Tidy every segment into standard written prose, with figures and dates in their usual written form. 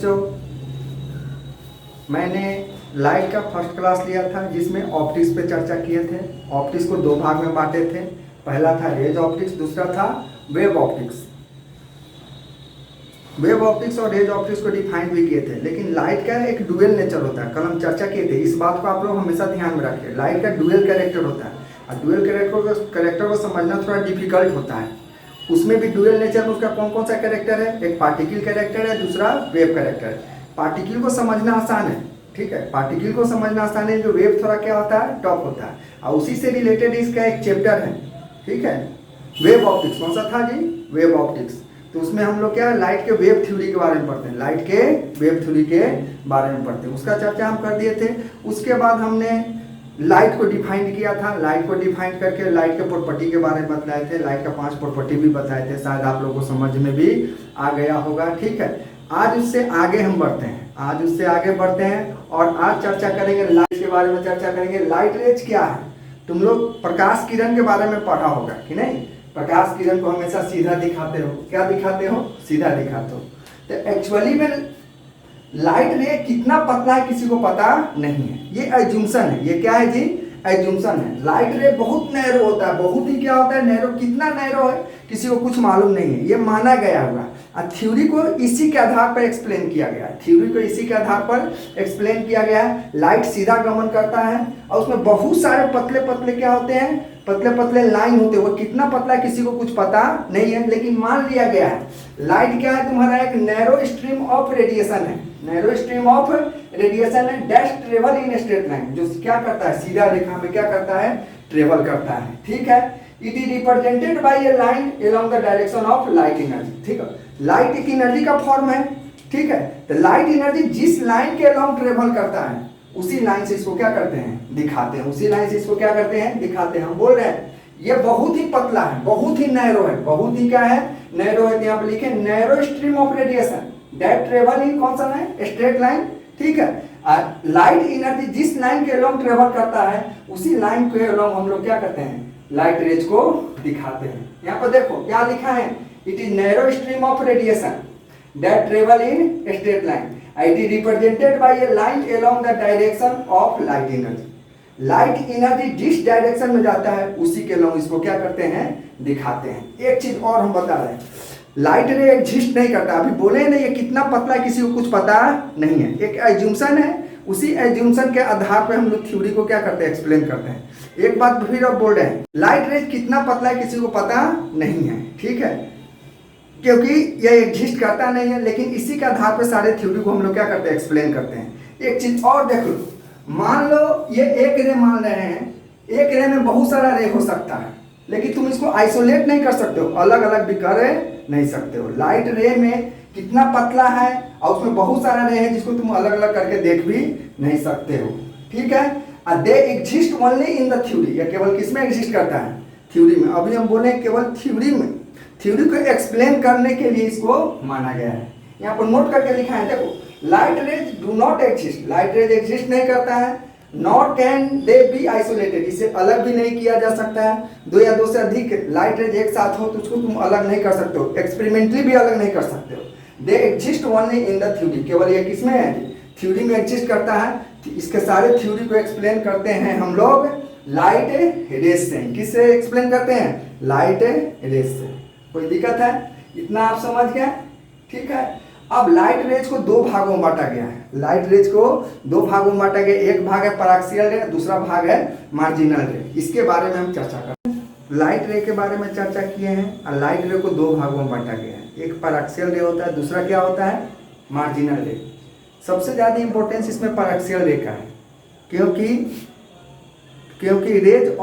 बच्चों, मैंने लाइट का फर्स्ट क्लास लिया था जिसमें ऑप्टिक्स पे चर्चा किए थे। ऑप्टिक्स को दो भाग में बांटे थे, पहला था रेज ऑप्टिक्स, दूसरा था वेव ऑप्टिक्स। वेव ऑप्टिक्स और रेज ऑप्टिक्स को डिफाइन भी किए थे, लेकिन लाइट का एक डुअल नेचर होता है, कल हम चर्चा किए थे। इस बात को आप लोग हमेशा ध्यान में रखिए, लाइट का डुअल कैरेक्टर होता है और डुअल कैरेक्टर को समझना थोड़ा डिफिकल्ट होता है। उसमें भी डुअल नेचर में उसका कौन कौन सा कैरेक्टर है, एक पार्टिकल कैरेक्टर है, दूसरा वेव कैरेक्टर है। पार्टिकल को समझना आसान है, ठीक है, पार्टिकल को समझना आसान है, जो वेव थोड़ा क्या होता है, टफ होता है। और उसी से रिलेटेड इसका एक चैप्टर है, ठीक है, वेव ऑप्टिक्स। कौन सा था जी, वेव ऑप्टिक्स। तो उसमें हम लोग क्या लाइट के वेव थ्योरी के बारे में पढ़ते हैं, लाइट के वेव थ्योरी के बारे में पढ़ते हैं, उसका चर्चा हम कर दिए थे। उसके बाद हमने लाइट को डिफाइन किया था, लाइट को डिफाइन करके लाइट के प्रॉपर्टी के बारे में बतलाए थे, लाइट का 5 प्रॉपर्टी भी बताए थे, शायद आप लोगों को समझ में भी आ गया होगा, ठीक है। आज उससे आगे हम बढ़ते हैं, आज उससे आगे बढ़ते हैं और आज चर्चा करेंगे लाइट के बारे में, चर्चा करेंगे लाइट रेज क्या है। तुम लोग प्रकाश किरण के बारे में पढ़ा होगा कि नहीं, प्रकाश किरण को हमेशा सीधा दिखाते हो, क्या दिखाते हो, सीधा दिखाते हो। तो एक्चुअली में लाइट रे कितना पतला है किसी को पता नहीं है, ये एज्यूम्शन है, ये क्या है जी, एज्यूम्शन है। लाइट रे बहुत नैरो होता है, बहुत ही क्या होता है, नैरो। कितना नैरो है किसी को कुछ मालूम नहीं है, ये माना गया हुआ। और थ्योरी को इसी के आधार पर एक्सप्लेन किया गया है, थ्योरी को इसी के आधार पर एक्सप्लेन किया गया है। लाइट सीधा गमन करता है और उसमें बहुत सारे पतले पतले क्या होते हैं, पतले पतले लाइन होते हैं। वो कितना पतला है किसी को कुछ पता नहीं है, लेकिन मान लिया गया है लाइट क्या है, तुम्हारा एक नैरो स्ट्रीम ऑफ रेडिएशन है, नैरो स्ट्रीम ऑफ रेडिएशन है, dash travel in straight line, जो क्या करता है, सीधा रेखा में क्या करता है, ट्रेवल करता है, ठीक है। It is represented by A line along the direction of light energy, ठीक है। लाइट एक एनर्जी का फॉर्म है, ठीक है। तो लाइट एनर्जी जिस लाइन के अलोंग ट्रेवल करता है उसी लाइन से इसको क्या करते हैं, दिखाते हैं, उसी लाइन से इसको क्या करते हैं, दिखाते हैं। हम बोल रहे हैं ये बहुत ही पतला है, बहुत ही नैरो है, बहुत ही क्या है, नैरो है। यहाँ पे लिखे narrow stream of radiation that travel in कौन सा लाइन, स्ट्रेट लाइन, ठीक है। लाइट एनर्जी जिस लाइन के अलोंग ट्रेवल करता है उसी लाइन के अलोंग हम लोग क्या करते हैं, लाइट रेज को दिखाते हैं। यहाँ पर देखो क्या लिखा है, it is narrow stream of radiation that travel in straight line, it is represented by a line along the direction of light energy. Light energy जिस डायरेक्शन में जाता है उसी के अलोंग इसको क्या करते हैं, दिखाते हैं। एक चीज और हम बता रहे हैं, लाइट रे एग्जिस्ट नहीं करता, अभी बोले ना ये कितना पतला है किसी को कुछ पता नहीं है, एक एज्यूम्शन है। उसी एज्यूम्शन के आधार पर हम लोग थ्योरी को क्या करते हैं, एक्सप्लेन करते हैं। एक बात फिर अब बोल रहे हैं, लाइट रे कितना पतला है किसी को पता नहीं है, ठीक है, क्योंकि यह एग्जिस्ट करता नहीं है, लेकिन इसी के आधार पर सारे थ्योरी को हम लोग क्या करते हैं, एक्सप्लेन करते हैं। एक चीज और देख लो, मान लो ये एक रे मान रहे हैं, एक रे में बहुत सारा रे हो सकता है, लेकिन तुम इसको आइसोलेट नहीं कर सकते हो, अलग अलग भी कर नहीं सकते हो। लाइट रे में कितना पतला है और उसमें बहुत सारा रे है जिसको तुम अलग अलग करके देख भी नहीं सकते हो, ठीक है। They exist only in the theory, यह केवल किसमें एग्जिस्ट करता है, थ्योरी में। अभी हम बोले केवल थ्योरी में, थ्योरी को एक्सप्लेन करने के लिए इसको माना गया है। यहाँ पर नोट करके लिखा है, देखो light rays do not exist, light rays exist नहीं करता है, not can they be isolated, इसे अलग भी नहीं किया जा सकता है। दो या दो से अधिक लाइट रेज एक साथ हो तो उसको तुम अलग नहीं कर सकते हो, एक्सपेरिमेंटली भी अलग नहीं कर सकते हो। They exist only in the theory, केवल ये किसमें है, थ्योरी में एग्जिस्ट करता है। इसके सारे थ्योरी को एक्सप्लेन करते हैं हम लोग लाइट रेज से। किससे एक्सप्लेन करते हैं, लाइट रेज से। कोई दिक्कत है, इतना आप समझ गए, ठीक है। अब लाइट रेज को दो भागों में बांटा गया है, लाइट रेज को दो भागों में बांटा गया, एक भाग है पैराक्सियल रे, दूसरा भाग है मार्जिनल रे। इसके बारे में हम चर्चा करते हैं। लाइट रे के बारे में चर्चा किए हैं और लाइट रे को दो भागों में बांटा गया है, एक पैराक्सियल रे होता है, दूसरा क्या होता है, मार्जिनल रे। सबसे ज़्यादा इंपॉर्टेंस इसमें पैराक्सियल रे का है, क्योंकि रेज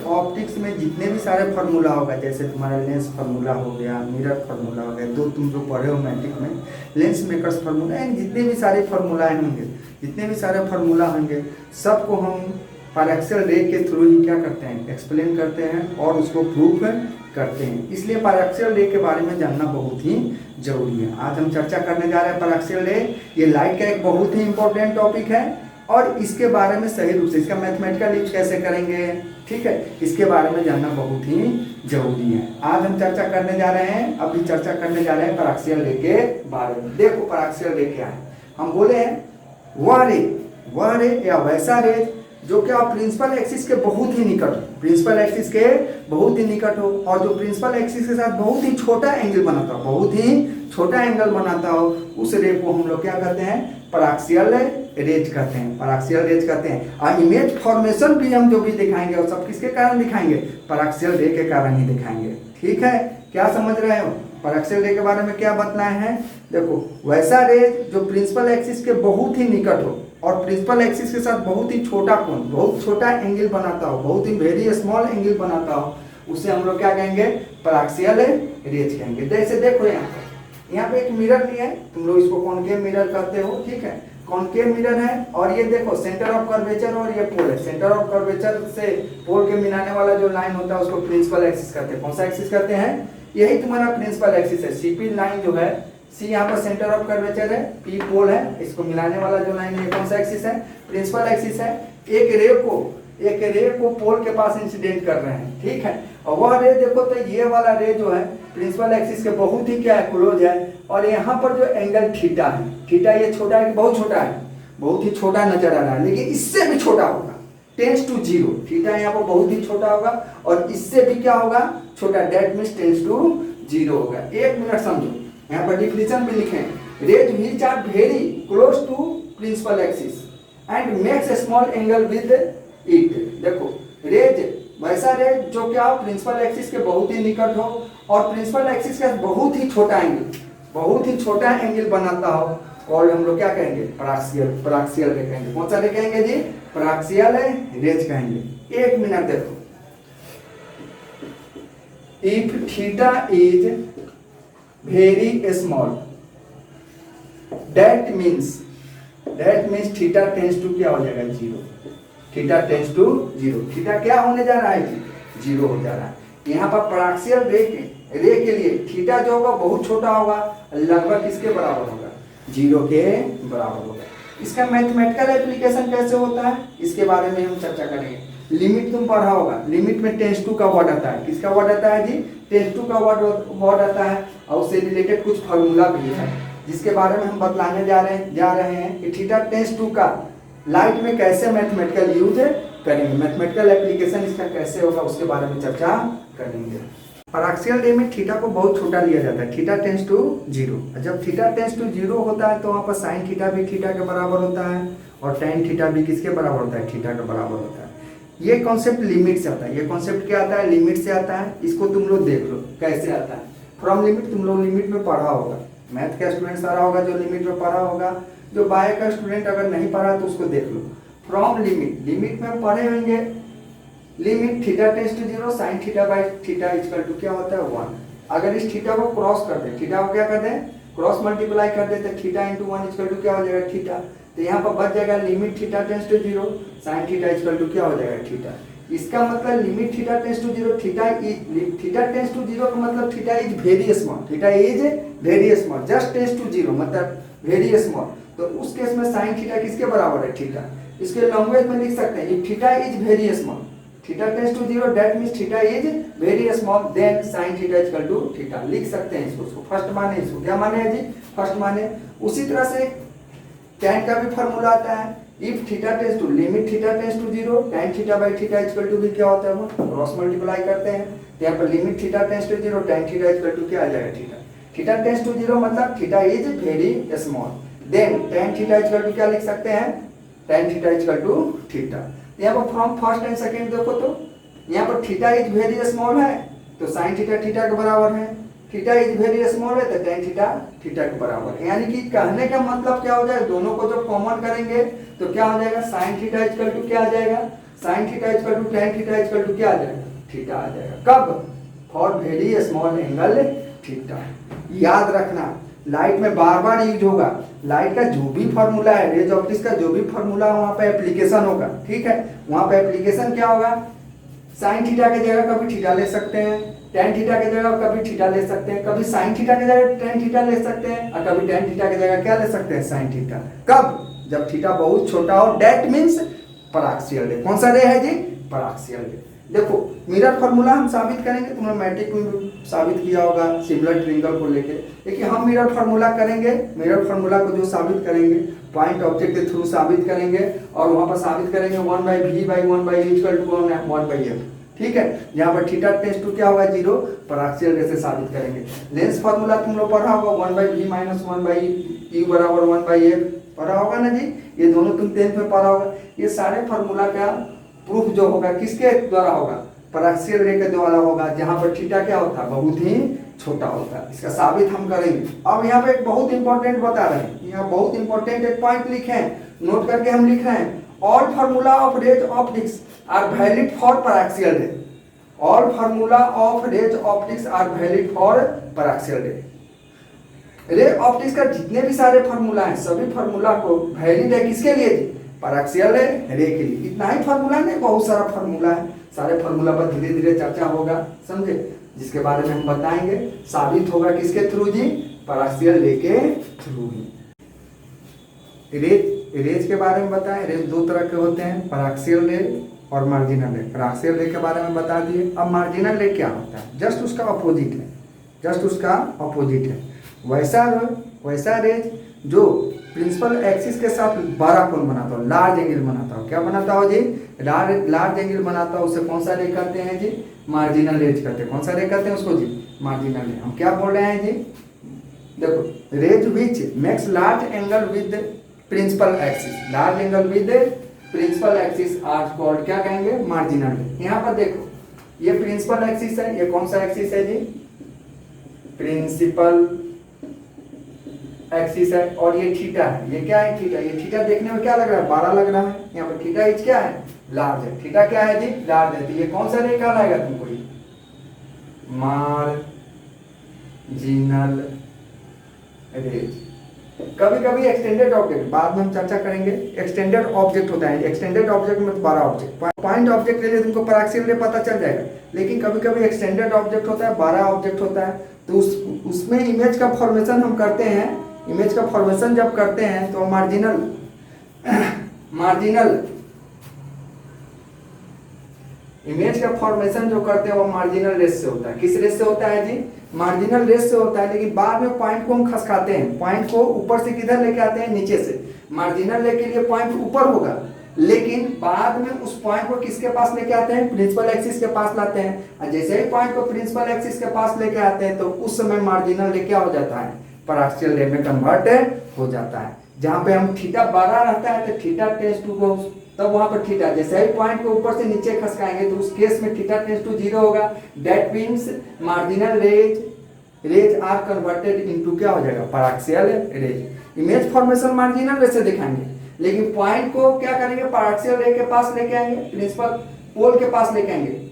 ऑप्टिक्स में जितने भी सारे फार्मूला होगा, जैसे तुम्हारा लेंस फार्मूला हो गया, मिरर फार्मूला हो गया, दो तुम जो पढ़े हो मैट्रिक में, लेंस मेकर्स फार्मूला, यानी जितने भी सारे फार्मूलाएं होंगे, जितने भी सारे फार्मूला होंगे, सबको हम पैराक्सियल रे के थ्रू ही क्या करते हैं, एक्सप्लेन करते हैं और उसको प्रूफ करते हैं। इसलिए पैराक्सियल रे के बारे में जानना बहुत ही जरूरी है। आज हम चर्चा करने जा रहे हैं पैराक्सियल रे। ये लाइट का एक बहुत ही इंपॉर्टेंट टॉपिक है और इसके बारे में सही रूप से इसका मैथमेटिकल यूज कैसे करेंगे, ठीक है, इसके बारे में जानना बहुत ही जरूरी है। आज हम चर्चा करने जा रहे हैं, अभी चर्चा करने जा रहे हैं पराक्सियल रे के बारे में। देखो पराक्सियल रे क्या है, हम बोले हैं वह रे या वैसा रे जो क्या प्रिंसिपल एक्सिस के बहुत ही निकट हो, प्रिंसिपल एक्सिस के बहुत ही निकट हो, और जो प्रिंसिपल एक्सिस के साथ बहुत ही छोटा एंगल बनाता हो, बहुत ही छोटा एंगल बनाता हो, उस रे को हम लोग क्या कहते हैं, पराक्सियल रेज कहते हैं, पराक्सियल रेज कहते हैं। और इमेज फॉर्मेशन भी हम जो भी दिखाएंगे और सब किसके कारण दिखाएंगे, पराक्सियल रे के कारण ही दिखाएंगे। ठीक है, क्या समझ रहे हो, पराक्सियल रे के बारे में क्या बतलाए हैं। देखो वैसा रे जो प्रिंसिपल एक्सिस के बहुत ही निकट हो और प्रिंसिपल एक्सिस के साथ बहुत ही छोटा कोण, बहुत छोटा एंगल बनाता हो, बहुत ही वेरी स्मॉल एंगल बनाता हो, उसे हम लोग क्या कहेंगे, पराक्सियल रेज कहेंगे। जैसे देखो यहाँ पे एक मिरर लिया है, तुम लोग इसको कॉनकेव मिरर कहते हो, ठीक है, कॉनकेव मिरर है, और ये देखो सेंटर ऑफ कर्वेचर और ये पोल है, सेंटर ऑफ कर्वेचर से पोल के मिलाने वाला जो लाइन होता है उसको प्रिंसिपल एक्सिस कहते हैं। कौन सा एक्सिस कहते हैं, यही तुम्हारा प्रिंसिपल एक्सिस है। सीपी लाइन जो है, सी यहाँ पर सेंटर ऑफ कर्वेचर है, पी पोल है, इसको मिलाने वाला जो लाइन है कौन सा एक्सिस है, प्रिंसिपल एक्सिस है। एक रे को पोल के पास इंसिडेंट कर रहे हैं, ठीक है, और वह रे देखो तो ये वाला रे जो है प्रिंसिपल एक्सिस के बहुत ही क्या है, क्लोज है, और यहाँ पर जो एंगल थीटा है, थीटा ये छोटा है कि बहुत छोटा है, बहुत ही छोटा नजर आ रहा है, लेकिन इससे भी छोटा होगा, टेंस टू जीरो, थीटा यहाँ पर बहुत ही छोटा होगा और इससे भी क्या होगा, छोटा, that means tends to zero होगा। एक मिनट समझो, यहाँ पर डिफिनेशन भी लिखे, rays which are very close to principal axis and makes a small angle with it. देखो रेज वैसा रेज जो क्या प्रिंसिपल एक्सिस के बहुत ही निकट हो और प्रिंसिपल एक्सिस का बहुत ही छोटा एंगल, बहुत ही छोटा एंगल बनाता हो, और हम लोग क्या कहेंगे, पराक्सियल रे कहेंगे। कौन सा रे कहेंगे जी, पराक्सियल रेज कहेंगे। एक मिनट देखो, if theta is very small that means theta tends to क्या हो जाएगा, zero, theta tends to zero, theta क्या होने जा रहा है जी, जीरो हो जा रहा है। यहाँ पर पराक्सियल रे के लिए थीटा जो होगा बहुत छोटा होगा, लगभग किसके बराबर होगा, जीरो के बराबर होगा। इसका मैथमेटिकल एप्लीकेशन कैसे होता है, इसके बारे में हम चर्चा करेंगे। लिमिट तुम पढ़ा होगा, लिमिट में टेंस टू का वर्ड आता है, किसका वर्ड आता है जी, टेंस टू का वर्ड आता है, और उससे रिलेटेड कुछ फॉर्मूला भी है जिसके बारे में हम बतलाने जा रहे हैं कि थीटा टेंस टू का लाइट में कैसे मैथमेटिकल यूज करेंगे, मैथमेटिकल एप्लीकेशन इसका कैसे होगा उसके बारे में चर्चा करेंगे। पराक्सियल रे में थीटा को बहुत छोटा लिया जाता है, थीटा टेंस टू जीरो। जब थीटा टेंस टू जीरो होता है तो वहाँ पर साइन थीटा भी थीटा के बराबर होता है और टेन थीटा भी किसके बराबर होता है, थीटा के बराबर होता है। ये कॉन्सेप्ट लिमिट से आता है, ये कॉन्सेप्ट क्या आता है, लिमिट से आता है। इसको तुम लोग देख लो कैसे आता है, फ्रॉम लिमिट तुम लोग लिमिट में पढ़ा होगा, मैथ का स्टूडेंट सारा होगा जो लिमिट में पढ़ा होगा, जो बायो का स्टूडेंट अगर नहीं पढ़ा तो उसको देख लो। फ्रॉम लिमिट में पढ़े होंगे, limit theta tends to zero sine theta by theta equal to क्या होता है, 1। अगर इस थीटा को क्रॉस कर दे, थीटा को क्या कर दे, क्रॉस मल्टीप्लाई कर दे, तो थीटा इंटू 1 इक्वल टू क्या हो जाएगा, थीटा। तो यहाँ पर बच जाएगा limit theta tends to zero sine theta equal to क्या हो जाएगा, थीटा। इसका मतलब limit theta tends to zero, theta tends to zero का मतलब theta is very small, theta is very small, just tends to zero मतलब very small. तो उस केस में साइन थीटा किसके बराबर है, थीटा। इसके लैंग्वेज में लिख सकते हैं, if theta is very small, theta tends to zero, that means theta is very small, then sine theta equal to theta. लिख सकते हैं इसको फर्स्ट माने, इसको क्या माने है जी, फर्स्ट माने। उसी तरह से tan का भी फार्मूला आता है, if theta tends to limit theta tends to zero tan theta by theta equal to भी क्या होता है, वो क्रॉस मल्टीप्लाई करते हैं। तो यहाँ पर limit theta tends to zero tan theta equal to क्या आ जाएगा, theta. Theta tends to zero मतलब theta is very small, then tan theta equal to क्या लिख सकते हैं, tan theta equal to theta. यहाँ पर फ्रॉम फर्स्ट एंड सेकंड देखो तो यहाँ पर थीटा इज वेरी स्मॉल है तो साइन थीटा थीटा के बराबर है, थीटा इज वेरी स्मॉल है तो tan थीटा थीटा के बराबर है। यानी कि कहने का मतलब क्या हो जाएगा, दोनों को जब कॉमन करेंगे तो क्या हो जाएगा, साइन थीटा इक्वल टू क्या आ जाएगा, sine theta equal to tan theta equal to क्या आ जाएगा, थीटा आ जाएगा। कब, for very small angle theta. याद रखना लाइट में बार बार यूज होगा, लाइट का जो भी फॉर्मूला है, रेज ऑप्टिक्स का जो भी फॉर्मूला वहां पे एप्लीकेशन होगा, ठीक है। वहां पे एप्लीकेशन क्या होगा, साइन थीटा की जगह कभी थीटा ले सकते हैं, tan थीटा की जगह कभी थीटा ले सकते हैं, कभी साइन थीटा की जगह tan थीटा ले सकते हैं और कभी tan थीटा की जगह क्या ले सकते हैं, साइन थीटा। कब, जब थीटा बहुत छोटा हो, डेट मीन्स पराक्सियल रे। कौन सा रे है जी? पराक्सियल रे। देखो मिरर फार्मूला हम साबित करेंगे, तुमने मैट्रिक में भी साबित किया होगा सिमिलर ट्रिंगल को लेके। देखिए हम मिरर फार्मूला करेंगे, मिरर फार्मूला को जो साबित करेंगे पॉइंट ऑब्जेक्ट के थ्रू साबित करेंगे, और वहां पर साबित करेंगे 1/v/1/e=1/f। ठीक है, यहाँ पर थीटा टेंस टू क्या होगा 0, पराक्सियल रे से साबित करेंगे। लेंस फार्मूला तुम लोग पढ़ा होगा 1/v-1/e बराबर 1/f, पढ़ा होगा ना जी, ये दोनों तुम 10th में पढ़ा होगा। ये सारे फार्मूला का प्रूफ जो होगा किसके द्वारा होगा? पराक्सियल रे के द्वारा होगा, जहां पर थीटा क्या होता है? बहुत ही छोटा होता है। इसका साबित हम करेंगे। अब यहाँ पे एक बहुत इंपॉर्टेंट बता रहे हैं, यहाँ बहुत इंपॉर्टेंट एक पॉइंट लिखे हैं, नोट करके हम लिख रहे हैं। All formula of rays optics are valid for paraxial ray. All formula of rays optics are valid for paraxial ray. Ray optics का जितने भी सारे फार्मूला हैं, सभी फार्मूला को वैलिड है किसके लिए? पराक्सियल रे के लिए। इतना ही फार्मूला नहीं, बहुत सारा फार्मूला है। सारे फार्मूला पर धीरे धीरे चर्चा होगा, समझे, जिसके बारे में हम बताएंगे। साबित होगा किसके थ्रू जी? पराक्सियल रे के थ्रू ही। रेज के बारे में बताएं। रेज दो तरह के होते हैं, पराक्सियल रे और मार्जिनल रे। पराक्सियल रे के बारे में बता दिए। अब मार्जिनल रे क्या होता है? जस्ट उसका अपोजिट है, जस्ट उसका अपोजिट है। वैसा रेज जो प्रिंसिपल एक्सिस के साथ बड़ा कोण बनाता हो, लार्ज एंगल बनाता हो। क्या बनाता हो जी? लार्ज एंगल बनाता हो। उसे कौन सा रे कहते हैं जी? मार्जिनल रेज कहते हैं। कौन सा रे कहते हैं उसको जी? मार्जिनल रे। हम क्या बोल रहे हैं जी? देखो, rays which makes large angle with principal axis, large angle with principal axis are called, क्या कहेंगे? मार्जिनल रे। यहाँ पर देखो, ये प्रिंसिपल एक्सिस है, ये कौन सा एक्सिस है जी? प्रिंसिपल एक्सिस है। और ये थीटा है, ये क्या है? थीटा। ये थीटा देखने में क्या लग रहा है? 12 लग रहा है। यहाँ पर थीटा इज क्या है? लार्ज है। थीटा क्या है जी? लार्ज है। तो ये कौन सा रे कहलाएगा तुमको? ये मार्जिनल रेज। कभी कभी एक्सटेंडेड ऑब्जेक्ट, बाद में हम चर्चा करेंगे, एक्सटेंडेड ऑब्जेक्ट होता है। एक्सटेंडेड ऑब्जेक्ट में 12 ऑब्जेक्ट, पॉइंट ऑब्जेक्ट के लिए तुमको पराक्सियल रे पता चल जाएगा। लेकिन कभी कभी एक्सटेंडेड ऑब्जेक्ट होता है, 12 ऑब्जेक्ट होता है, तो उसमें इमेज का फॉर्मेशन हम करते हैं। इमेज का फॉर्मेशन जब करते हैं तो मार्जिनल इमेज का फॉर्मेशन जो करते हैं वो मार्जिनल रेस से होता है। किस रेस से होता है जी? मार्जिनल रेस से होता है। लेकिन बाद में पॉइंट को हम खसकाते हैं, पॉइंट को ऊपर से किधर लेके आते हैं? नीचे से। मार्जिनल रे के लिए पॉइंट ऊपर होगा, लेकिन बाद में उस पॉइंट को किसके पास लेके आते हैं? प्रिंसिपल एक्सिस के पास लाते हैं। और जैसे ही पॉइंट को प्रिंसिपल एक्सिस के पास लेके आते हैं तो उस समय मार्जिनल रे क्या हो जाता है? पराक्सियल रे में कन्वर्ट हो जाता है। जहां पे हम थीटा 12 रहता है तो थीटा टेंस टू को, तब वहां पर थीटा जैसे ही पॉइंट को ऊपर से नीचे खसकाएंगे तो उस केस में थीटा टेंस टू 0 होगा। That means marginal rays are converted into क्या हो जाएगा? Paraxial rays. Image formation marginal ray से दिखाएंगे, लेकिन पॉइंट को क्या करेंगे? पराक्सियल रे के पास लेके आएंगे, प्रिंसिपल पोल के पास लेके आएंगे।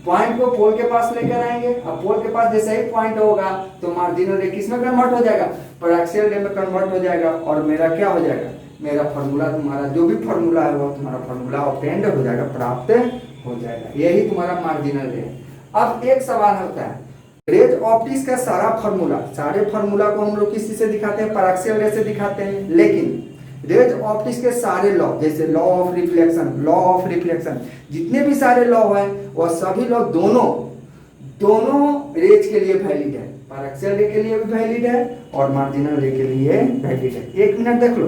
पॉइंट को पोल के पास लेकर आएंगे, अब पोल के पास जैसे ही पॉइंट होगा तो मार्जिनल रे किस में कन्वर्ट हो जाएगा? पराक्सियल रे में कन्वर्ट हो जाएगा। और मेरा क्या हो जाएगा? मेरा फार्मूला, तुम्हारा जो भी फार्मूला है वो तुम्हारा फार्मूला ऑब्टेन्ड हो जाएगा, प्राप्त हो जाएगा। यही तुम्हारा मार्जिनल रे है। अब एक सवाल होता है, रेज ऑप्टिक्स का सारा फार्मूला, सारे फार्मूला को हम लोग किसी से दिखाते हैं? पराक्सियल रे से दिखाते हैं। लेकिन रेज ऑप्टिक्स के सारे लॉ, जैसे लॉ ऑफ रिफ्लेक्शन, जितने भी सारे लॉ हैं वो सभी लॉ दोनों रेज के लिए वैलिड है। पराक्सियल रे के लिए भी वैलिड है और मार्जिनल रे के लिए वैलिड है। एक मिनट देख लो,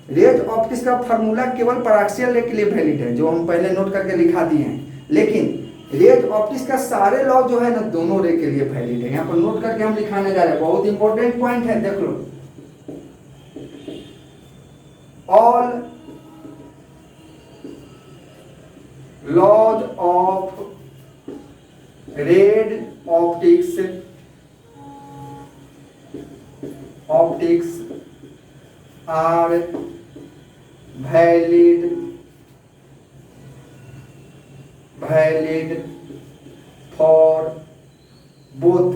रेज ऑप्टिक्स का फार्मूला केवल पराक्सियल रे के लिए वैलिड है, जो हम पहले नोट करके लिखा दिए हैं। लेकिन रेज ऑप्टिक्स का सारे लॉ जो है ना, दोनों रे के लिए वैलिड है। यहाँ पर नोट करके हम लिखाने जा रहे हैं, बहुत इंपॉर्टेंट पॉइंट है, देख लो। All laws of rays optics are valid for both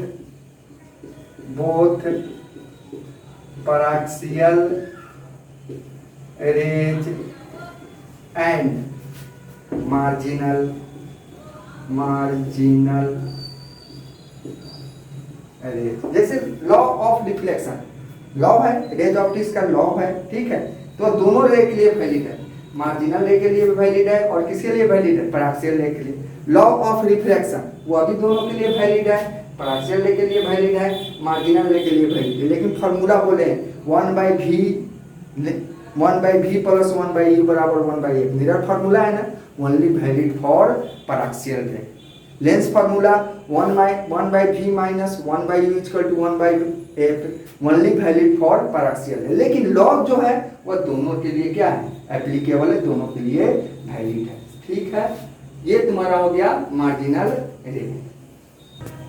paraxial rays and marginal rays. जैसे लॉ ऑफ रिफ्लेक्शन, लॉ है, रेज ऑप्टिक्स का लॉ है, ठीक है। तो दोनों रे के लिए वैलिड है, मार्जिनल रे के लिए भी वैलिड है और किसके लिए वैलिड है, पैराक्सियल रे के लिए। लॉ ऑफ रिफ्रैक्शन वो भी दोनों के लिए वैलिड है, पैराक्सियल रे के लिए वैलिड है, मार्जिनल रे के लिए वैलिड है। लेकिन फार्मूला बोले 1/v प्लस 1/u बराबर 1/f, मिरर फार्मूला है ना, only valid for paraxial ray. Lens formula 1/v minus 1/u equal to 1/f, only valid for paraxial है। लेकिन लॉ जो है वह दोनों के लिए क्या है, एप्लीकेबल है, दोनों के लिए वैलिड है। ठीक है, ये तुम्हारा हो गया मार्जिनल रे।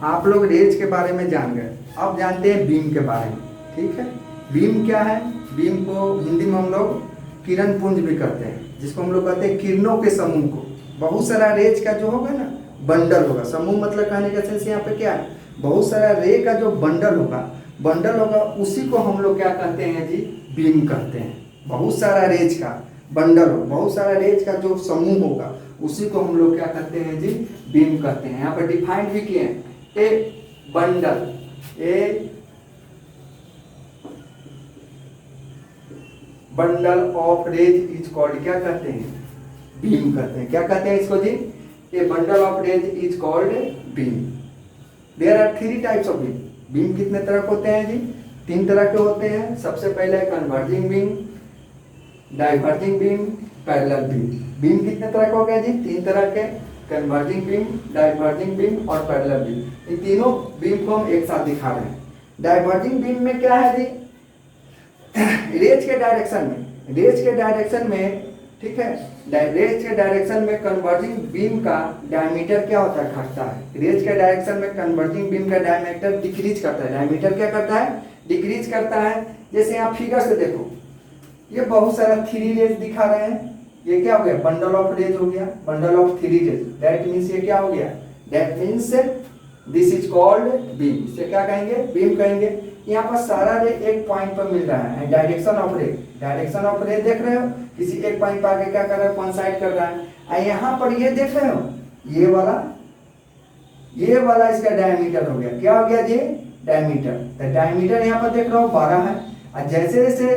आप लोग रेज के बारे में जान गए, अब जानते हैं बीम के बारे में। ठीक है, बीम क्या है, बीम को हिंदी में हम लोग किरण पुंज भी कहते हैं, जिसको हम लोग कहते हैं किरणों के समूह को। बहुत सारा रेज का जो होगा ना बंडल होगा, समूह मतलब कहने का सेंस यहाँ पे क्या है, बहुत सारा रे का जो बंडल होगा उसी को हम लोग क्या कहते हैं जी, बीम कहते हैं। बहुत सारा रेज का बंडल हो, बहुत सारा रेज का जो समूह होगा उसी को हम लोग क्या कहते हैं जी, बीम कहते हैं। यहाँ पर डिफाइंड भी किए हैं, a bundle of rays is called, क्या कहते हैं, बीम कहते हैं। क्या कहते हैं इसको जी, a bundle of rays is called beam. There are 3 types of beam. Beam कितने तरह के होते हैं जी, 3 तरह के होते हैं। सबसे पहले converging beam, diverging beam, parallel beam. Beam कितने तरह के हो गए जी, 3 तरह के, कन्वर्जिंग बीम, डाइवर्जिंग बीम और पैरेलल बीम। इन तीनों बीम को हम एक साथ दिखा रहे हैं। डाइवर्जिंग बीम में क्या है जी, रेज के डायरेक्शन में, ठीक है, रेज के डायरेक्शन में कन्वर्जिंग बीम का डायमीटर क्या होता है, घटता है। रेज के डायरेक्शन में कन्वर्जिंग बीम का डायमीटर डिक्रीज करता है, डायमीटर क्या करता है, डिक्रीज करता है। जैसे आप फिगर से देखो, ये बहुत सारा 3 रेज दिखा रहे हैं, ये क्या हो गया, बंडल ऑफ रेज हो गया, bundle of 3 rays. That means ये क्या हो गया, that means this is called beam. इसे क्या कहेंगे, बीम कहेंगे। यहाँ पर सारा रे एक पॉइंट पर मिल रहा है, डायरेक्शन ऑफ रे देख रहे हो, किसी एक पॉइंट पर आगे क्या कर रहा है, कोइंसाइड कर रहा है। यहाँ पर ये देख रहे हो, ये वाला इसका डायमीटर हो गया, क्या हो गया जी, डायमीटर। तो डायमीटर यहाँ पर देख रहे हो 12 है, और जैसे जैसे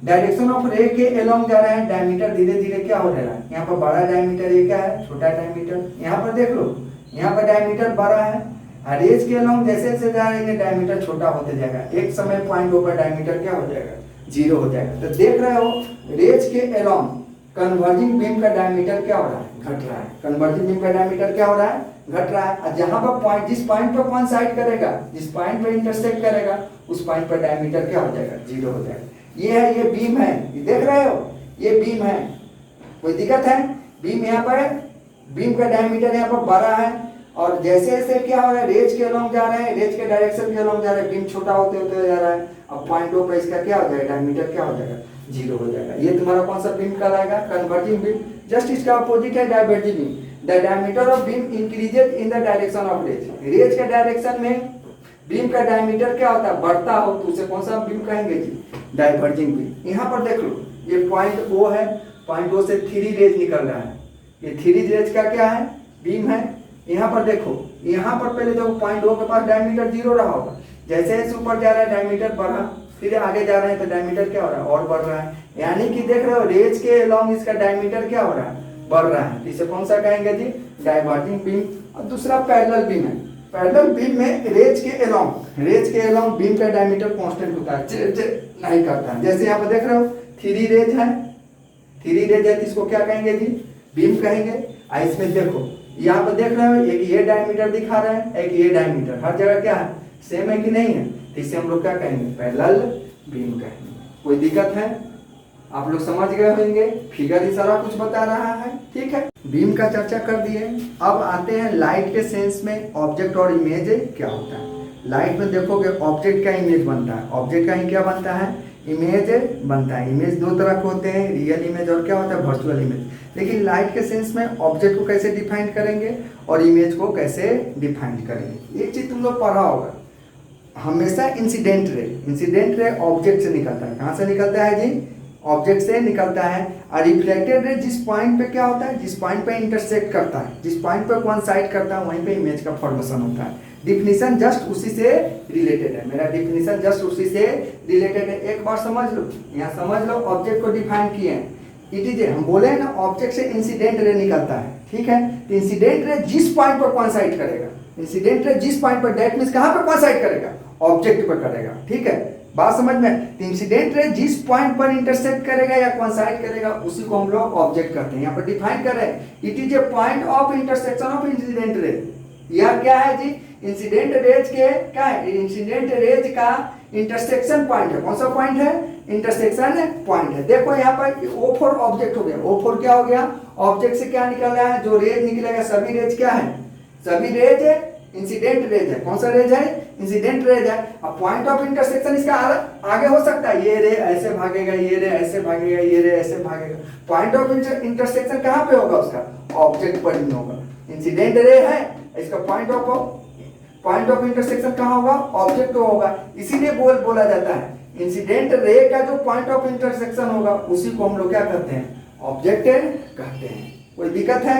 डायरेक्शन ऑफ रे के एलोंग जा रहा है, डायमीटर धीरे धीरे क्या हो रहा है, यहाँ पर बड़ा डायमीटर, ये क्या है, छोटा डायमीटर। यहाँ पर देख लो, यहाँ पर डायमीटर बड़ा है, और रेज के एलोंग जैसे जैसे जाएंगे डायमीटर छोटा होते जाएगा। एक समय पॉइंट पर डायमीटर क्या हो जाएगा, 0 हो जाएगा। तो देख रहे हो, रेज के एलोंग कन्वर्जिंग बीम का डायमीटर क्या हो रहा है, घट रहा है। कन्वर्जिंग बीम का डायमीटर क्या हो रहा है, घट रहा है। और जहां पर पॉइंट, जिस पॉइंट पर कोइंसाइड करेगा, जिस पॉइंट पर इंटरसेक्ट करेगा, उस पॉइंट पर डायमीटर क्या हो जाएगा, 0 हो जाएगा। ये है, ये बीम है, ये देख रहे हो, ये बीम है। कोई दिक्कत है, बीम यहाँ पर है, बीम का डायमीटर यहाँ पर 12 है, और जैसे जैसे क्या हो रहा है, रेज के अलोंग जा रहे हैं, रेज के डायरेक्शन के अलोंग जा रहे हैं, बीम छोटा होते होते जा रहा है। अब पॉइंटों पर इसका क्या हो जाएगा, डायमीटर क्या हो जाएगा, 0 हो जाएगा। ये तुम्हारा कौन सा बीम कहलाएगा, कन्वर्जिंग बीम। जस्ट इसका अपोजिट है diverging beam. The diameter of beam increases in the direction of rays. Rays के डायरेक्शन में बीम का डायमीटर क्या होता है, बढ़ता हो, तो उसे कौन सा बीम कहेंगे जी, डाइवर्जिंग बीम। यहाँ पर देख लो, ये पॉइंट O है, पॉइंट O से 3 रेज निकल रहा है, ये 3 रेज का क्या है, बीम है। यहाँ पर देखो, यहाँ पर पहले जो पॉइंट O के पास डायमीटर 0 रहा होगा, जैसे जैसे ऊपर जा रहा है डायमीटर बढ़ा, फिर आगे जा रहे हैं तो डायमीटर क्या हो रहा है, और बढ़ रहा है। यानी कि देख रहे हो, रेज के अलोंग इसका डायमीटर क्या हो रहा है, बढ़ रहा है। इसे कौन सा कहेंगे जी, डाइवर्जिंग बीम। और दूसरा पैरेलल बीम है। पैरेलल बीम में रेज के अलोंग बीम का डायमीटर कांस्टेंट होता है, नहीं करता है। जैसे यहाँ पर देख रहे हो, 3 रेज है, 3 रेज है, तो इसको क्या कहेंगे जी, बीम कहेंगे। इसमें देखो, यहाँ पर देख रहे हो, एक ये डायमीटर दिखा रहा है, एक ये डायमीटर, हर जगह क्या है, सेम है कि नहीं है, तो इसे हम लोग क्या कहेंगे, पैरेलल बीम कहेंगे। कोई दिक्कत है, आप लोग समझ गए होंगे, फिगर ही सारा कुछ बता रहा है। ठीक है, बीम का चर्चा कर दिए। अब आते हैं लाइट के सेंस में, ऑब्जेक्ट और इमेज क्या होता है। लाइट में देखोगे, ऑब्जेक्ट का इमेज बनता है, ऑब्जेक्ट का ही क्या बनता है, इमेज बनता है। इमेज 2 तरह के होते हैं, रियल इमेज और क्या होता है, वर्चुअल इमेज। लेकिन लाइट के सेंस में ऑब्जेक्ट को कैसे डिफाइन करेंगे और इमेज को कैसे डिफाइन करेंगे। एक चीज तुम लोग पढ़ा होगा, हमेशा इंसिडेंट रे ऑब्जेक्ट से निकलता है। कहाँ से निकलता है जी, ऑब्जेक्ट से निकलता है। और रिफ्लेक्टेड रे जिस पॉइंट पे क्या होता है, जिस पॉइंट पे इंटरसेक्ट करता है, जिस पॉइंट पे कोइंसाइड करता है, वहीं पे इमेज का फॉर्मेशन होता है। डिफिनीशन जस्ट उसी से रिलेटेड है, मेरा डिफिनीशन जस्ट उसी से रिलेटेड है। एक बार समझ लो, यहाँ समझ लो, ऑब्जेक्ट को डिफाइन किए हैं। इट इज हम बोले हैं ना, ऑब्जेक्ट से इंसिडेंट रे निकलता है, ठीक है। तो इंसिडेंट रे जिस पॉइंट पर कोइंसाइड करेगा, इंसिडेंट रे जिस पॉइंट पर, दैट मींस कहां पर कोइंसाइड करेगा, ऑब्जेक्ट पर करेगा, ठीक है, बात समझ में। तो इंसिडेंट रे जिस पॉइंट पर इंटरसेक्ट करेगा या कोइंसाइड करेगा उसी को हम लोग ऑब्जेक्ट करते हैं। यहाँ पर डिफाइन कर रहे हैं, it is a point of intersection of incident ray. यह क्या है जी, इंसिडेंट रेज के क्या है, इंसिडेंट रेज का इंटरसेक्शन पॉइंट है। कौन सा पॉइंट है, इंटरसेक्शन पॉइंट है। देखो यहाँ पर ओ फॉर ऑब्जेक्ट हो गया, ओ फॉर क्या हो गया, ऑब्जेक्ट से क्या निकल रहा है, जो रेज निकलेगा, सभी रेज क्या है, सभी रेज इंसिडेंट रेज है। कौन सा रेज है, इंसिडेंट रेज है। अब पॉइंट ऑफ इंटरसेक्शन इसका आगे हो सकता है, ये रे ऐसे भागेगा, ये रे ऐसे भागेगा, ये रे ऐसे भागेगा। पॉइंट ऑफ इंटरसेक्शन कहाँ पे होगा, उसका ऑब्जेक्ट पर ही होगा। इंसिडेंट रे है, इसका पॉइंट ऑफ इंटरसेक्शन कहाँ होगा, ऑब्जेक्ट तो होगा। इसीलिए बोला जाता है इंसिडेंट रे का जो पॉइंट ऑफ इंटरसेक्शन होगा उसी को हम लोग क्या कहते हैं, ऑब्जेक्ट कहते हैं। कोई दिक्कत है।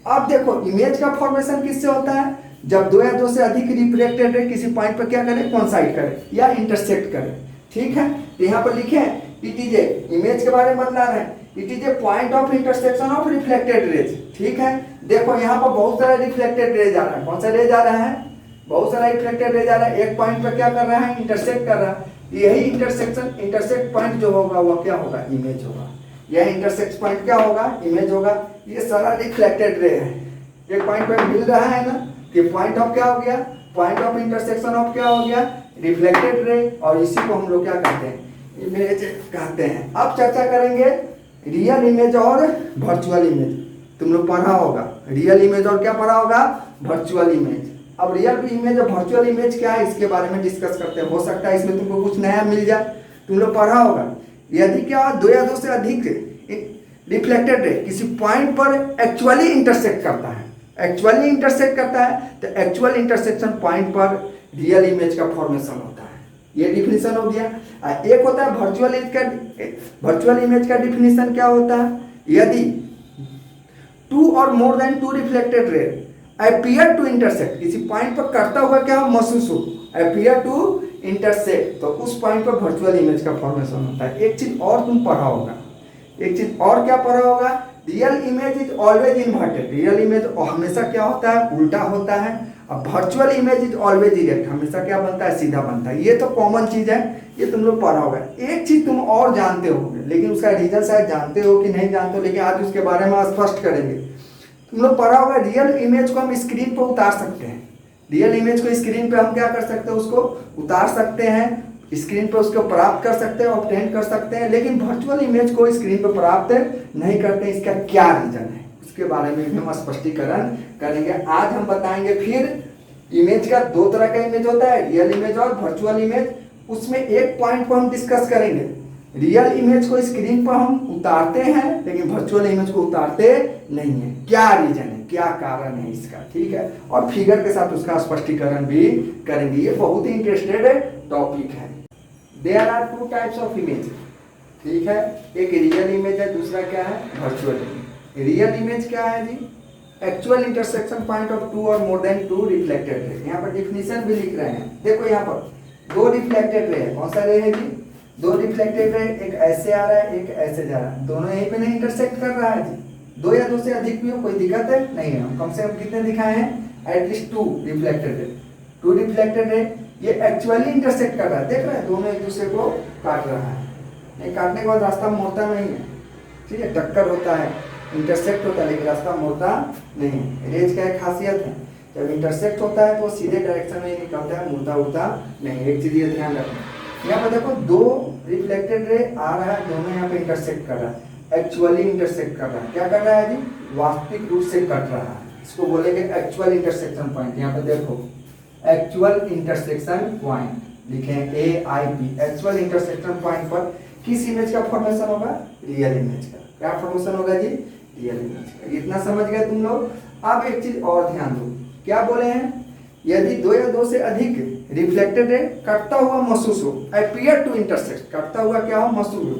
अब देखो इमेज का फॉर्मेशन किससे होता है, जब दो या दो से अधिक रिफ्लेक्टेड रे किसी पॉइंट पर क्या करे, कोइंसाइड करे या इंटरसेक्ट करे, ठीक है। तो यहाँ पर लिखे हैं इट इज ए, इमेज के बारे में बतला रहे हैं, it is a point of intersection of reflected raise, ठीक है। देखो यहाँ पर बहुत सारा रिफ्लेक्टेड रेज आ रहा है। कौन सा रेज आ रहा है, बहुत सारा रिफ्लेक्टेड रेज आ रहा है। एक पॉइंट पर क्या कर रहा है, इंटरसेक्ट कर रहा है। यही इंटरसेक्ट पॉइंट जो होगा वह क्या होगा, इमेज होगा। यह इंटरसेक्ट पॉइंट क्या होगा, इमेज होगा। ये सारा रिफ्लेक्टेड रे है, एक पॉइंट पर मिल रहा है ना, कि पॉइंट ऑफ क्या हो गया, पॉइंट ऑफ इंटरसेक्शन ऑफ क्या हो गया, रिफ्लेक्टेड रे। और इसी को हम लोग क्या कहते हैं, इमेज कहते हैं। अब चर्चा करेंगे रियल इमेज और वर्चुअल इमेज। तुम लोग पढ़ा होगा रियल इमेज और क्या पढ़ा होगा, वर्चुअल इमेज। अब रियल इमेज और वर्चुअल इमेज क्या है, इसके बारे में डिस्कस करते हैं। हो सकता है इसमें तुमको कुछ नया मिल जाए। तुम लोग पढ़ा होगा यदि क्या दो या दो से अधिक रिफ्लेक्टेड रे किसी पॉइंट पर एक्चुअली इंटरसेक्ट करता है, एक्चुअली इंटरसेक्ट करता है, तो एक्चुअल इंटरसेक्शन पॉइंट पर रियल इमेज का फॉर्मेशन होता है। ये डिफिनीशन हो गया। एक होता है वर्चुअल इमेज का डिफिनीशन क्या होता है, यदि टू और more than two reflected ray appear to intersect, किसी पॉइंट पर करता हुआ क्या महसूस हो, अपीयर टू इंटरसेक्ट, तो उस पॉइंट पर वर्चुअल इमेज का फॉर्मेशन होता है। एक चीज और तुम पढ़ा होगा, एक चीज और क्या पढ़ा होगा, real image is always inverted. Real image हमेशा क्या होता है, उल्टा होता है। अब virtual image is always erect, हमेशा क्या बनता है, सीधा बनता है। ये तो कॉमन चीज है, ये तुम लोग पढ़ा होगा। एक चीज तुम और जानते होगे, लेकिन उसका रीजन शायद जानते हो कि नहीं जानते हो, लेकिन आज उसके बारे में स्पष्ट करेंगे। तुम लोग पढ़ा होगा रियल इमेज को हम स्क्रीन पर उतार सकते हैं। रियल इमेज को स्क्रीन पे हम क्या कर सकते हैं, उसको उतार सकते हैं, स्क्रीन पर उसको प्राप्त कर सकते हैं, ऑब्टेन कर सकते हैं। लेकिन वर्चुअल इमेज को स्क्रीन पर प्राप्त नहीं करते। इसका क्या रीजन है, उसके बारे में हम स्पष्टीकरण करेंगे। आज हम बताएंगे फिर इमेज का दो तरह का इमेज होता है, रियल इमेज और वर्चुअल इमेज। उसमें एक पॉइंट को हम डिस्कस करेंगे, रियल इमेज को स्क्रीन पर हम उतारते हैं लेकिन वर्चुअल इमेज को उतारते नहीं है। क्या रीजन है, क्या कारण है इसका, ठीक है। और फिगर के साथ उसका स्पष्टीकरण भी करेंगे। ये बहुत ही इंटरेस्टेड टॉपिक है। There are two types of image, ठीक है। एक रियल इमेज है, दूसरा क्या है, वर्चुअल इमेज। रियल इमेज क्या है जी, actual intersection point of two और मोर देन टू रिफ्लेक्टेड रे। यहाँ पर डिफिनीशन भी लिख रहे हैं। देखो यहाँ पर दो रिफ्लेक्टेड रे है। कौन सा रे है जी, दो रिफ्लेक्टेड रे, एक ऐसे आ रहा है, एक ऐसे जा रहा है। दोनों यहीं पे नहीं इंटरसेक्ट कर रहा है जी। दो या दो से अधिक भी हो, कोई दिक्कत है नहीं है। हम कम से कम कितने दिखाए हैं, at least two reflected ray. Two reflected ray ये एक्चुअली इंटरसेक्ट कर रहा है, देख रहे हैं, दोनों एक दूसरे को काट रहा है। नहीं काटने के बाद रास्ता मोड़ता नहीं है, ठीक है। टक्कर होता है, इंटरसेक्ट होता है, लेकिन रास्ता मोड़ता नहीं है। रेज का एक खासियत है, जब इंटरसेक्ट होता है तो सीधे डायरेक्शन में निकलता है, मुड़ता उड़ता नहीं। एक चीज ये ध्यान रखना। यहाँ पर देखो दो रिफ्लेक्टेड रे आ रहा है, दोनों यहाँ पे इंटरसेक्ट कर रहा है, एक्चुअली इंटरसेक्ट कर रहा है। क्या कर रहा है जी, वास्तविक रूप से कट रहा है। इसको बोलेंगे एक्चुअल इंटरसेक्शन पॉइंट। यहाँ पे देखो एक्चुअल इंटरसेक्शन पॉइंट लिखे AIP। एक्चुअल इंटरसेक्शन पॉइंट पर किस इमेज का फॉर्मेशन होगा, रियल इमेज का। क्या फॉर्मेशन होगा जी, रियल इमेज का। इतना समझ गए तुम लोग। अब एक चीज और ध्यान दो, क्या बोले हैं, यदि दो या दो से अधिक रिफ्लेक्टेड रे कटता हुआ महसूस हो, अपीयर टू इंटरसेक्ट, कटता हुआ क्या हो, महसूस हो,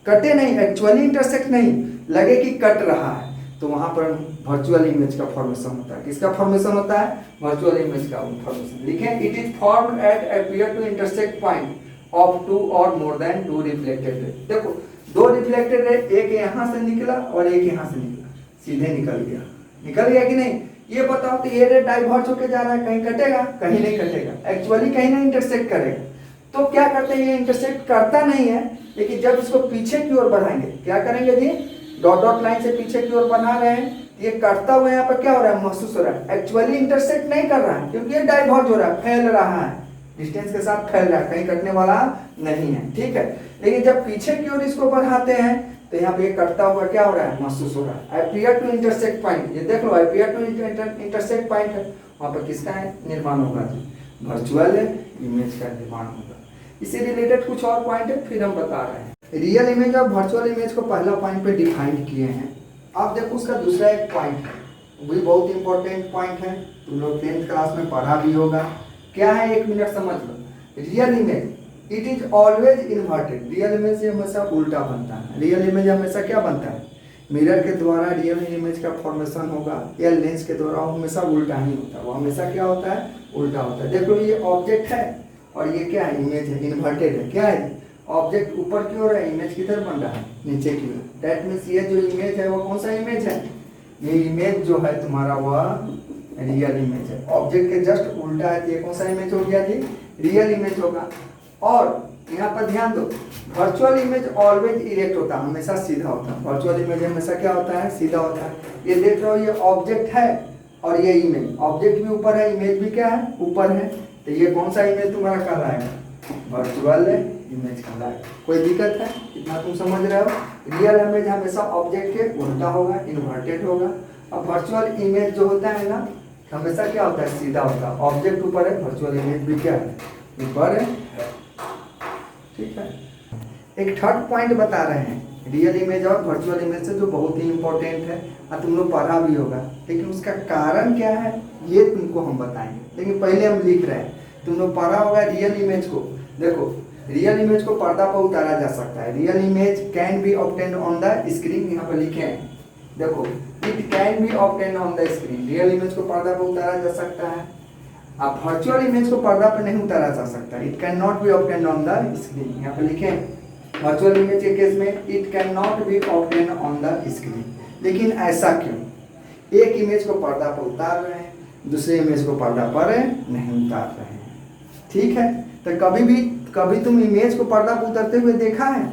कटे नहीं, एक्चुअली इंटरसेक्ट नहीं, लगे कि कट रहा है, तो वहाँ पर वर्चुअल इमेज का फॉर्मेशन होता है। किसका फॉर्मेशन होता है? वर्चुअल इमेज का फॉर्मेशन। लिखें, it is formed at appear to intersect point of two और मोर देन टू रिफ्लेक्टेड रे। देखो, दो रिफ्लेक्टेड रे, एक यहाँ से निकला और एक यहाँ से निकला, सीधे निकल गया कि नहीं? ये बताओ तो ये रे डाइवर्ज होके जा रहा है, कहीं कटेगा? कहीं नहीं कटेगा, एक्चुअली कहीं नहीं इंटरसेक्ट करेगा। तो क्या करते हैं, ये इंटरसेक्ट करता नहीं है, लेकिन जब इसको पीछे की ओर बढ़ाएंगे, क्या करेंगे जी? डॉट डॉट लाइन से पीछे की ओर बना रहे हैं, ये करता हुआ यहाँ पर क्या हो रहा है? महसूस हो रहा है। एक्चुअली इंटरसेक्ट नहीं कर रहा है, क्योंकि ये डाइवर्ज हो रहा है, फैल रहा है, डिस्टेंस के साथ फैल रहा है, कहीं कटने वाला नहीं है, ठीक है। लेकिन जब पीछे की ओर इसको बढ़ाते हैं तो यहाँ पे ये करता हुआ क्या हो रहा है? महसूस हो रहा है। अपीयर टू इंटरसेक्ट पॉइंट, ये देख लो, अपीयर टू इंटरसेक्ट पॉइंट है, वहाँ पर किसका है निर्माण होगा? वर्चुअल इमेज का निर्माण होगा। इससे रिलेटेड कुछ और पॉइंट है, फिर हम बता रहे हैं। रियल इमेज और वर्चुअल इमेज को पहला पॉइंट पे डिफाइन किए हैं। अब देखो उसका दूसरा एक पॉइंट है, वो भी बहुत इंपॉर्टेंट पॉइंट है, तुम लोग 10th क्लास में पढ़ा भी होगा। क्या है, 1 मिनट समझ लो। Real image it is always inverted. Real image हमेशा उल्टा बनता है। रियल इमेज हमेशा क्या बनता है? मिरर के द्वारा रियल इमेज का फॉर्मेशन होगा, या लेंस के द्वारा, हमेशा उल्टा ही होता है। वो हमेशा क्या होता है? उल्टा होता है। देखो, ये ऑब्जेक्ट है और ये क्या है? इमेज है, इन्वर्टेड है। क्या है? ऑब्जेक्ट ऊपर की ओर है, इमेज किधर बन रहा है? नीचे की ओर। दैट मीन्स ये जो इमेज है वो कौन सा इमेज है? ये इमेज जो है तुम्हारा वह रियल इमेज है। ऑब्जेक्ट के जस्ट उल्टा है, तो ये कौन सा इमेज हो गया जी? रियल इमेज होगा। और यहाँ पर ध्यान दो, वर्चुअल इमेज ऑलवेज इरेक्ट होता है, हमेशा सीधा होता है। वर्चुअल इमेज हमेशा क्या होता है? सीधा होता है। ये देख रहे हो, ये ऑब्जेक्ट है और ये इमेज, ऑब्जेक्ट भी ऊपर है, इमेज भी क्या है? ऊपर है। तो ये कौन सा इमेज तुम्हारा कहलाएगा? वर्चुअल इमेज कहलाएगा। कोई दिक्कत है? इतना तुम समझ रहे हो? रियल इमेज हमेशा ऑब्जेक्ट के उल्टा होगा, इन्वर्टेड होगा। अब वर्चुअल इमेज जो होता है ना, हमेशा क्या होता है? सीधा होता है। ऑब्जेक्ट ऊपर है, वर्चुअल इमेज भी क्या है? ऊपर है, ठीक है। एक थर्ड पॉइंट बता रहे हैं रियल इमेज और वर्चुअल इमेज से, जो बहुत ही इंपॉर्टेंट है और तुम लोग पढ़ा भी होगा, लेकिन उसका कारण क्या है ये तुमको हम बताएंगे। लेकिन पहले हम लिख रहे हैं, तुम लोग पढ़ा होगा रियल इमेज को। देखो, रियल इमेज को पर्दा पर उतारा जा सकता है। Real image can be obtained on the screen, यहाँ पर लिखे हैं, देखो, it can be obtained on the screen. Real image को पर्दा पर उतारा जा सकता है। अब वर्चुअल इमेज को पर्दा पर नहीं उतारा जा सकता। It can not be obtained on the screen, यहाँ पर लिखे वर्चुअल इमेज के केस में it can not be obtained on the screen. लेकिन ऐसा क्यों? एक इमेज को पर्दा पर उतार रहे हैं, दूसरे इमेज को पर्दा पर नहीं उतार रहे हैं, ठीक है। तो कभी तुम इमेज को पर्दा पर उतरते हुए देखा है?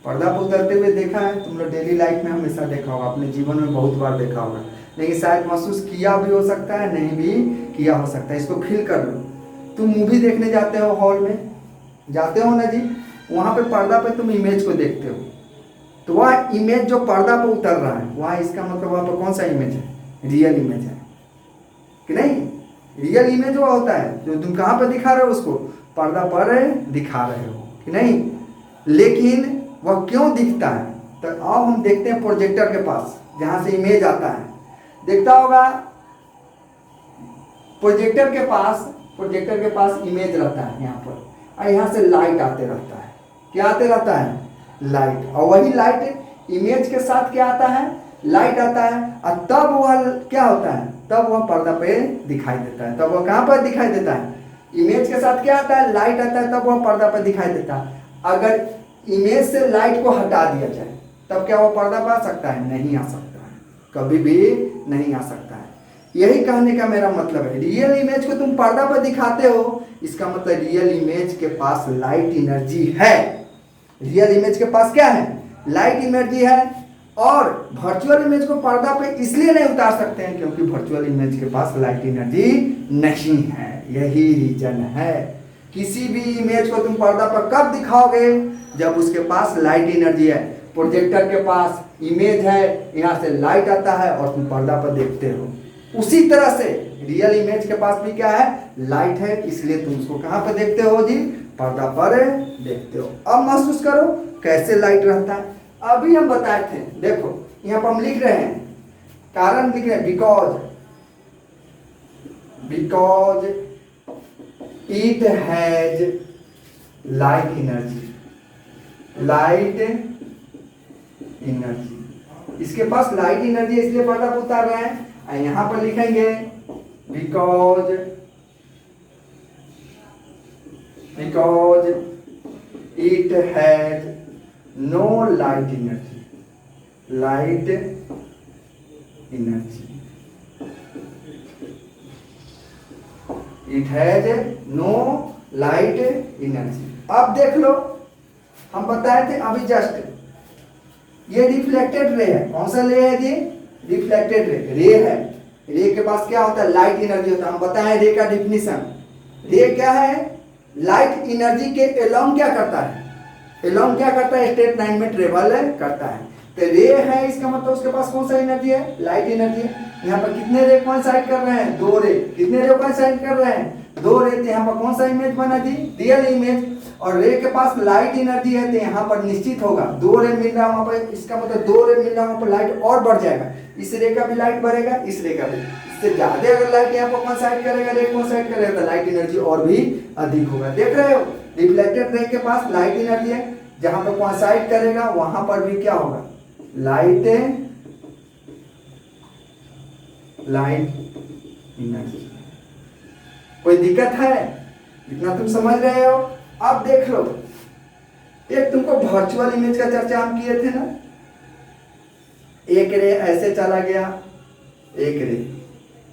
पर्दा पर उतरते हुए देखा है? तुम लोग डेली लाइफ में हमेशा देखा होगा, अपने जीवन में बहुत बार देखा होगा, लेकिन शायद महसूस किया भी हो सकता है, नहीं भी किया हो सकता है। इसको फील कर लो। तुम मूवी देखने जाते हो, हॉल में जाते हो ना जी, वहाँ पे पर्दा पे तुम इमेज को देखते हो, तो वह इमेज जो पर्दा पर उतर रहा है, वहाँ इसका मतलब वहाँ पर कौन सा इमेज है? रियल इमेज है कि नहीं? रियल इमेज वो होता है जो तुम कहाँ पर दिखा रहे हो, उसको पर्दा पर दिखा रहे हो कि नहीं। लेकिन वह क्यों दिखता है? तो आओ हम देखते हैं प्रोजेक्टर के पास, जहाँ से इमेज आता है। देखता होगा प्रोजेक्टर के पास इमेज रहता है यहाँ पर, और यहाँ से लाइट आते रहता है। क्या आते रहता है? लाइट। और वही लाइट इमेज के साथ क्या आता है? लाइट आता है। और तब वह क्या होता है? तब वह पर्दा पे दिखाई देता है। तब वह कहाँ पर दिखाई देता है? इमेज के साथ क्या आता है? लाइट आता है, तब वह पर्दा पर दिखाई देता है। अगर इमेज से लाइट को हटा दिया जाए, तब क्या वो पर्दा पर आ सकता है? नहीं आ सकता है, कभी भी नहीं आ सकता है। यही कहने का मेरा मतलब है, रियल इमेज को तुम पर्दा पर दिखाते हो, इसका मतलब रियल इमेज के पास लाइट एनर्जी है। रियल इमेज के पास क्या है? लाइट एनर्जी है। और वर्चुअल इमेज को पर्दा पे इसलिए नहीं उतार सकते हैं क्योंकि वर्चुअल इमेज के पास लाइट एनर्जी नहीं है। यही रीजन है। किसी भी इमेज को तुम पर्दा पर कब दिखाओगे? जब उसके पास लाइट एनर्जी है। प्रोजेक्टर के पास इमेज है, यहाँ से लाइट आता है और तुम पर्दा पर देखते हो। उसी तरह से रियल इमेज के पास भी क्या है? लाइट है, इसलिए तुम उसको कहाँ पर देखते हो जी? पर्दा पर देखते हो। अब महसूस करो कैसे लाइट रहता है। अभी हम बताए थे, देखो यहाँ पर हम लिख रहे हैं, कारण लिख रहे हैं, because it has light energy. इसके पास लाइट एनर्जी इसलिए पर्दा पर उतार रहे हैं। यहां पर लिखेंगे because it has no light energy, it has no light energy. अब देख लो, हम बताए थे अभी जस्ट, ये रिफ्लेक्टेड रे है। कौन सा रे है ये? रिफ्लेक्टेड रे है। रे के पास क्या होता है? लाइट एनर्जी होता है। हम बताएं रे का डिफिनीशन। रे क्या है? लाइट एनर्जी के एलोंग क्या करता है? एलोंग क्या करता है? स्ट्रेट लाइन में ट्रेवल करता है। तो रे है, इसका मतलब उसके पास कौन सा एनर्जी है? लाइट एनर्जी है। यहाँ पर कितने रे कोइंसाइड कर रहे हैं? 2 रे। कितने रे कोइंसाइड कर रहे हैं? 2 रे। तो यहाँ पर कौन सा इमेज बना दी? Real image. और रे के पास लाइट एनर्जी है, तो यहाँ पर निश्चित होगा 2 रे मिल रहा है वहां पर, इसका मतलब 2 रे मिल रहा है वहां पर, लाइट और बढ़ जाएगा। इस रे का भी लाइट बढ़ेगा, इस रे का भी। इससे ज्यादा अगर लाइट यहाँ पर कोइंसाइड करेगा, रे कोइंसाइड करेगा, तो लाइट एनर्जी और भी अधिक होगा। देख रहे हो, रिफ्लेक्टेड रे के पास लाइट एनर्जी है, जहां पर कोइंसाइड करेगा वहां पर भी क्या होगा? Light energy. कोई दिक्कत है? इतना तुम समझ रहे हो? अब देख लो, एक तुमको वर्चुअल इमेज का चर्चा हम किए थे ना। एक रे ऐसे चला गया, एक रे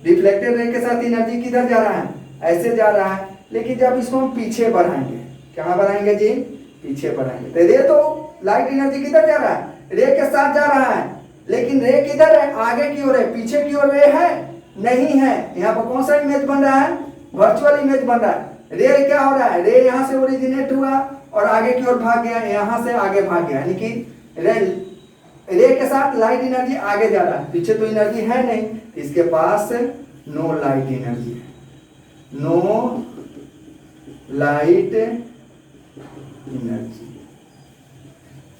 रिफ्लेक्टेड रे के साथ एनर्जी किधर जा रहा है? ऐसे जा रहा है। लेकिन जब इसको हम पीछे बढ़ाएंगे, कहां बढ़ाएंगे जी? पीछे बढ़ाएंगे, तो रे तो लाइट एनर्जी किधर जा रहा है? रे के साथ जा रहा है। लेकिन रे किधर है? आगे की ओर है, पीछे की ओर रे है? नहीं है। यहाँ पर कौन सा इमेज बन रहा है? वर्चुअल इमेज बन रहा है। रे क्या हो रहा है? रे यहाँ से ओरिजिनेट हुआ और आगे की ओर भाग गया, यहाँ से आगे भाग गया, यानी कि रे के साथ लाइट एनर्जी आगे जा रहा है, पीछे तो एनर्जी है नहीं। इसके पास नो लाइट एनर्जी है, नो लाइट एनर्जी।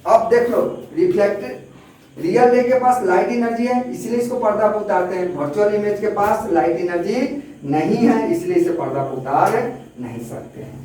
अब देख लो, रियल रे के पास लाइट एनर्जी है, इसलिए इसको पर्दा पर उतारते हैं। वर्चुअल इमेज के पास लाइट एनर्जी नहीं है, इसलिए इसे पर्दा पर उतार नहीं सकते हैं।